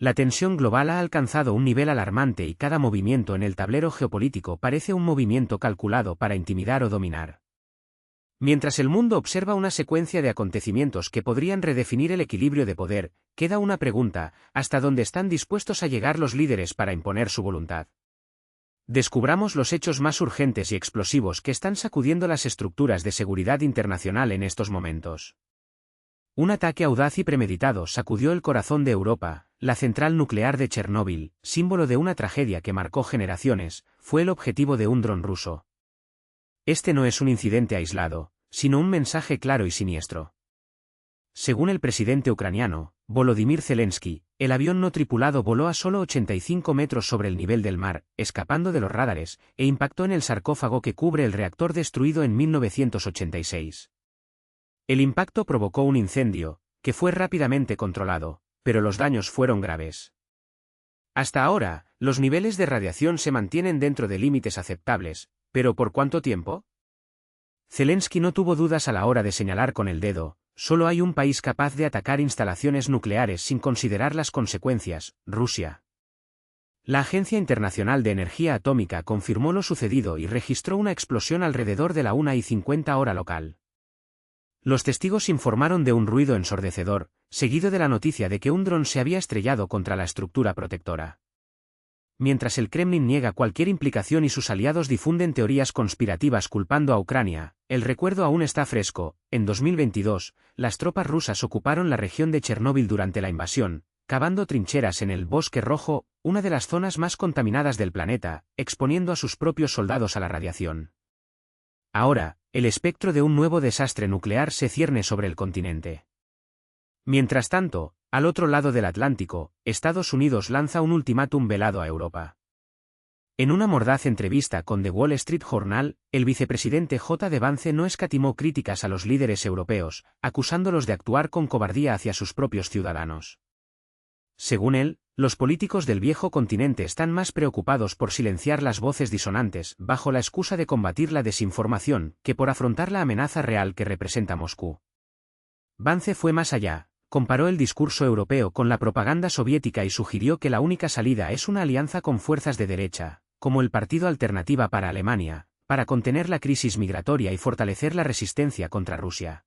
La tensión global ha alcanzado un nivel alarmante y cada movimiento en el tablero geopolítico parece un movimiento calculado para intimidar o dominar. Mientras el mundo observa una secuencia de acontecimientos que podrían redefinir el equilibrio de poder, queda una pregunta: ¿hasta dónde están dispuestos a llegar los líderes para imponer su voluntad? Descubramos los hechos más urgentes y explosivos que están sacudiendo las estructuras de seguridad internacional en estos momentos. Un ataque audaz y premeditado sacudió el corazón de Europa. La central nuclear de Chernóbil, símbolo de una tragedia que marcó generaciones, fue el objetivo de un dron ruso. Este no es un incidente aislado, sino un mensaje claro y siniestro. Según el presidente ucraniano, Volodymyr Zelensky, el avión no tripulado voló a solo 85 metros sobre el nivel del mar, escapando de los radares, e impactó en el sarcófago que cubre el reactor destruido en 1986. El impacto provocó un incendio, que fue rápidamente controlado, pero los daños fueron graves. Hasta ahora, los niveles de radiación se mantienen dentro de límites aceptables, ¿pero por cuánto tiempo? Zelensky no tuvo dudas a la hora de señalar con el dedo: solo hay un país capaz de atacar instalaciones nucleares sin considerar las consecuencias: Rusia. La Agencia Internacional de Energía Atómica confirmó lo sucedido y registró una explosión alrededor de la 1:50 hora local. Los testigos informaron de un ruido ensordecedor, seguido de la noticia de que un dron se había estrellado contra la estructura protectora. Mientras el Kremlin niega cualquier implicación y sus aliados difunden teorías conspirativas culpando a Ucrania, el recuerdo aún está fresco. En 2022, las tropas rusas ocuparon la región de Chernóbil durante la invasión, cavando trincheras en el Bosque Rojo, una de las zonas más contaminadas del planeta, exponiendo a sus propios soldados a la radiación. Ahora, el espectro de un nuevo desastre nuclear se cierne sobre el continente. Mientras tanto, al otro lado del Atlántico, Estados Unidos lanza un ultimátum velado a Europa. En una mordaz entrevista con The Wall Street Journal, el vicepresidente J. Vance no escatimó críticas a los líderes europeos, acusándolos de actuar con cobardía hacia sus propios ciudadanos. Según él, los políticos del viejo continente están más preocupados por silenciar las voces disonantes, bajo la excusa de combatir la desinformación, que por afrontar la amenaza real que representa Moscú. Vance fue más allá. Comparó el discurso europeo con la propaganda soviética y sugirió que la única salida es una alianza con fuerzas de derecha, como el Partido Alternativa para Alemania, para contener la crisis migratoria y fortalecer la resistencia contra Rusia.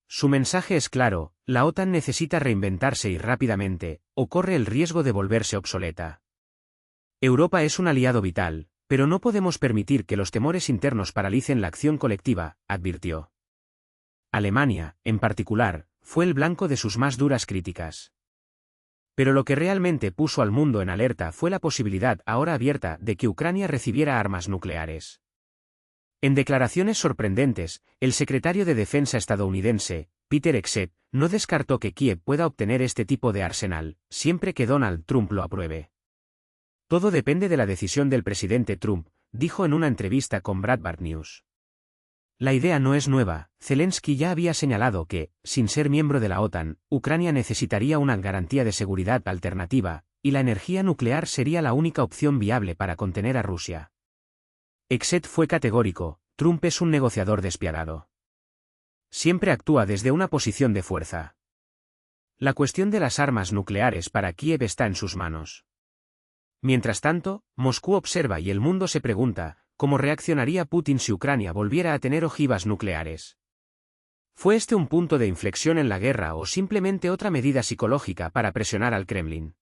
Su mensaje es claro: la OTAN necesita reinventarse y rápidamente, o corre el riesgo de volverse obsoleta. Europa es un aliado vital, pero no podemos permitir que los temores internos paralicen la acción colectiva, advirtió. Alemania, en particular, fue el blanco de sus más duras críticas. Pero lo que realmente puso al mundo en alerta fue la posibilidad ahora abierta de que Ucrania recibiera armas nucleares. En declaraciones sorprendentes, el secretario de Defensa estadounidense, Peter Hegseth, no descartó que Kiev pueda obtener este tipo de arsenal, siempre que Donald Trump lo apruebe. Todo depende de la decisión del presidente Trump, dijo en una entrevista con Breitbart News. La idea no es nueva. Zelensky ya había señalado que, sin ser miembro de la OTAN, Ucrania necesitaría una garantía de seguridad alternativa, y la energía nuclear sería la única opción viable para contener a Rusia. Hegseth fue categórico: Trump es un negociador despiadado. Siempre actúa desde una posición de fuerza. La cuestión de las armas nucleares para Kiev está en sus manos. Mientras tanto, Moscú observa y el mundo se pregunta: ¿cómo reaccionaría Putin si Ucrania volviera a tener ojivas nucleares? ¿Fue este un punto de inflexión en la guerra o simplemente otra medida psicológica para presionar al Kremlin?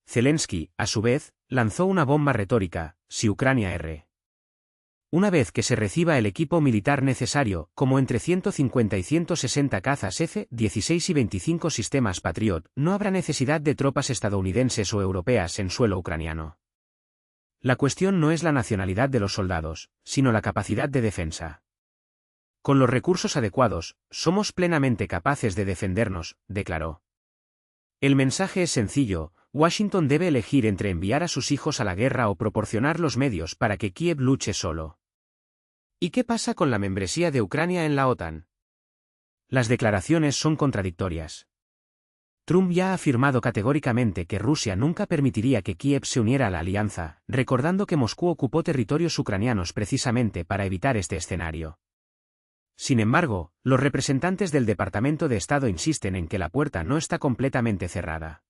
Zelensky, a su vez, lanzó una bomba retórica: si Ucrania erre. Una vez que se reciba el equipo militar necesario, como entre 150 y 160 cazas F-16 y 25 sistemas Patriot, no habrá necesidad de tropas estadounidenses o europeas en suelo ucraniano. La cuestión no es la nacionalidad de los soldados, sino la capacidad de defensa. Con los recursos adecuados, somos plenamente capaces de defendernos, declaró. El mensaje es sencillo: Washington debe elegir entre enviar a sus hijos a la guerra o proporcionar los medios para que Kiev luche solo. ¿Y qué pasa con la membresía de Ucrania en la OTAN? Las declaraciones son contradictorias. Trump ya ha afirmado categóricamente que Rusia nunca permitiría que Kiev se uniera a la alianza, recordando que Moscú ocupó territorios ucranianos precisamente para evitar este escenario. Sin embargo, los representantes del Departamento de Estado insisten en que la puerta no está completamente cerrada.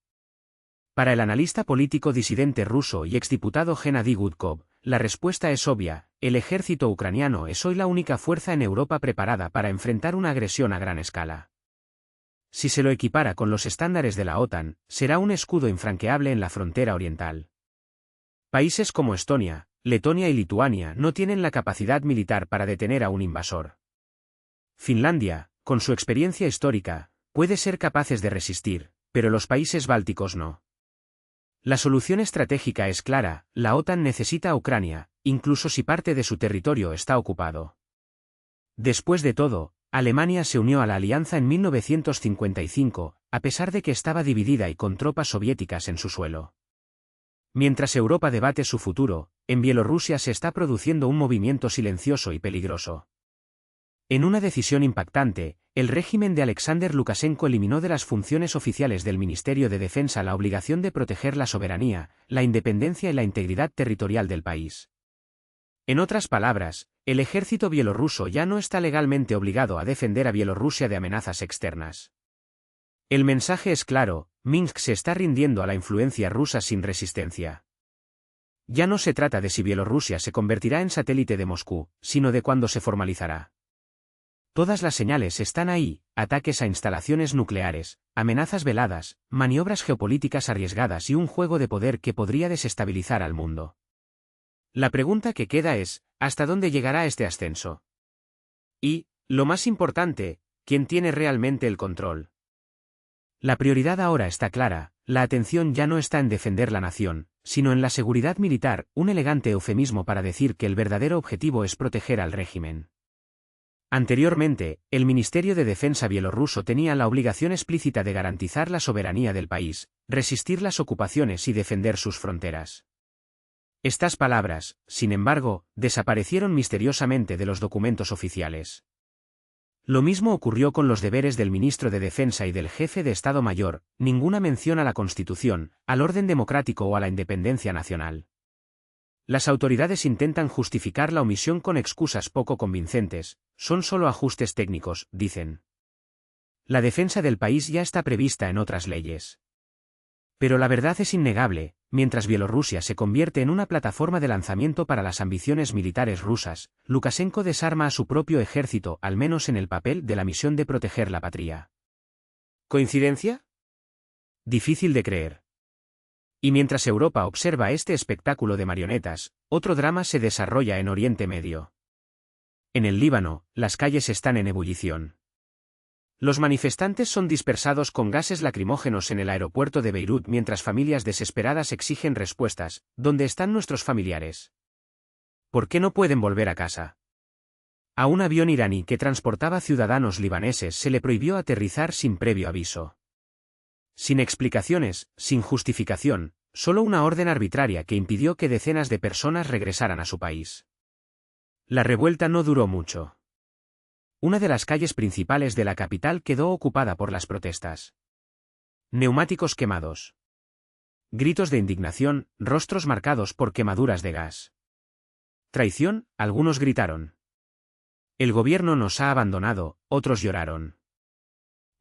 Para el analista político disidente ruso y exdiputado Gennady Gudkov, la respuesta es obvia: el ejército ucraniano es hoy la única fuerza en Europa preparada para enfrentar una agresión a gran escala. Si se lo equipara con los estándares de la OTAN, será un escudo infranqueable en la frontera oriental. Países como Estonia, Letonia y Lituania no tienen la capacidad militar para detener a un invasor. Finlandia, con su experiencia histórica, puede ser capaces de resistir, pero los países bálticos no. La solución estratégica es clara: la OTAN necesita a Ucrania, incluso si parte de su territorio está ocupado. Después de todo, Alemania se unió a la alianza en 1955, a pesar de que estaba dividida y con tropas soviéticas en su suelo. Mientras Europa debate su futuro, en Bielorrusia se está produciendo un movimiento silencioso y peligroso. En una decisión impactante, el régimen de Alexander Lukashenko eliminó de las funciones oficiales del Ministerio de Defensa la obligación de proteger la soberanía, la independencia y la integridad territorial del país. En otras palabras, el ejército bielorruso ya no está legalmente obligado a defender a Bielorrusia de amenazas externas. El mensaje es claro: Minsk se está rindiendo a la influencia rusa sin resistencia. Ya no se trata de si Bielorrusia se convertirá en satélite de Moscú, sino de cuándo se formalizará. Todas las señales están ahí: ataques a instalaciones nucleares, amenazas veladas, maniobras geopolíticas arriesgadas y un juego de poder que podría desestabilizar al mundo. La pregunta que queda es: ¿hasta dónde llegará este ascenso? Y, lo más importante, ¿quién tiene realmente el control? La prioridad ahora está clara: la atención ya no está en defender la nación, sino en la seguridad militar, un elegante eufemismo para decir que el verdadero objetivo es proteger al régimen. Anteriormente, el Ministerio de Defensa bielorruso tenía la obligación explícita de garantizar la soberanía del país, resistir las ocupaciones y defender sus fronteras. Estas palabras, sin embargo, desaparecieron misteriosamente de los documentos oficiales. Lo mismo ocurrió con los deberes del ministro de Defensa y del jefe de Estado Mayor: ninguna mención a la Constitución, al orden democrático o a la independencia nacional. Las autoridades intentan justificar la omisión con excusas poco convincentes: son solo ajustes técnicos, dicen. La defensa del país ya está prevista en otras leyes. Pero la verdad es innegable: mientras Bielorrusia se convierte en una plataforma de lanzamiento para las ambiciones militares rusas, Lukashenko desarma a su propio ejército, al menos en el papel, de la misión de proteger la patria. ¿Coincidencia? Difícil de creer. Y mientras Europa observa este espectáculo de marionetas, otro drama se desarrolla en Oriente Medio. En el Líbano, las calles están en ebullición. Los manifestantes son dispersados con gases lacrimógenos en el aeropuerto de Beirut mientras familias desesperadas exigen respuestas: ¿dónde están nuestros familiares? ¿Por qué no pueden volver a casa? A un avión iraní que transportaba ciudadanos libaneses se le prohibió aterrizar sin previo aviso. Sin explicaciones, sin justificación, solo una orden arbitraria que impidió que decenas de personas regresaran a su país. La revuelta no duró mucho. Una de las calles principales de la capital quedó ocupada por las protestas. Neumáticos quemados. Gritos de indignación, rostros marcados por quemaduras de gas. Traición, algunos gritaron. El gobierno nos ha abandonado, otros lloraron.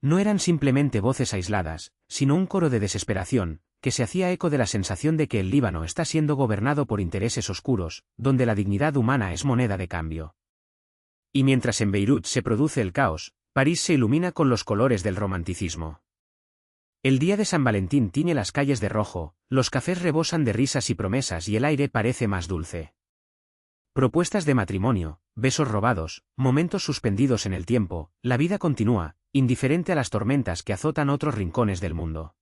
No eran simplemente voces aisladas, sino un coro de desesperación, que se hacía eco de la sensación de que el Líbano está siendo gobernado por intereses oscuros, donde la dignidad humana es moneda de cambio. Y mientras en Beirut se produce el caos, París se ilumina con los colores del romanticismo. El día de San Valentín tiñe las calles de rojo, los cafés rebosan de risas y promesas y el aire parece más dulce. Propuestas de matrimonio, besos robados, momentos suspendidos en el tiempo, la vida continúa, indiferente a las tormentas que azotan otros rincones del mundo.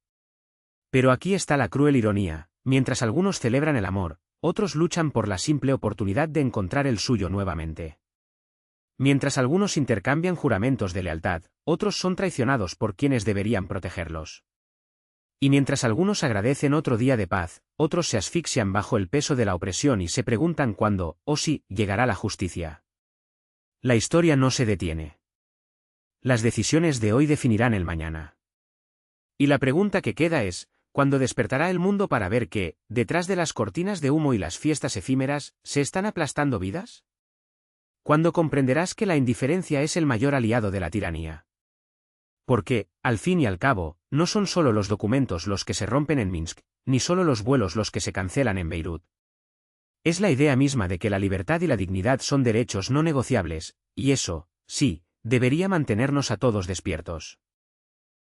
Pero aquí está la cruel ironía: mientras algunos celebran el amor, otros luchan por la simple oportunidad de encontrar el suyo nuevamente. Mientras algunos intercambian juramentos de lealtad, otros son traicionados por quienes deberían protegerlos. Y mientras algunos agradecen otro día de paz, otros se asfixian bajo el peso de la opresión y se preguntan cuándo, o si, llegará la justicia. La historia no se detiene. Las decisiones de hoy definirán el mañana. Y la pregunta que queda es: ¿cuándo despertará el mundo para ver que, detrás de las cortinas de humo y las fiestas efímeras, se están aplastando vidas? ¿Cuándo comprenderás que la indiferencia es el mayor aliado de la tiranía? Porque, al fin y al cabo, no son solo los documentos los que se rompen en Minsk, ni solo los vuelos los que se cancelan en Beirut. Es la idea misma de que la libertad y la dignidad son derechos no negociables, y eso, sí, debería mantenernos a todos despiertos.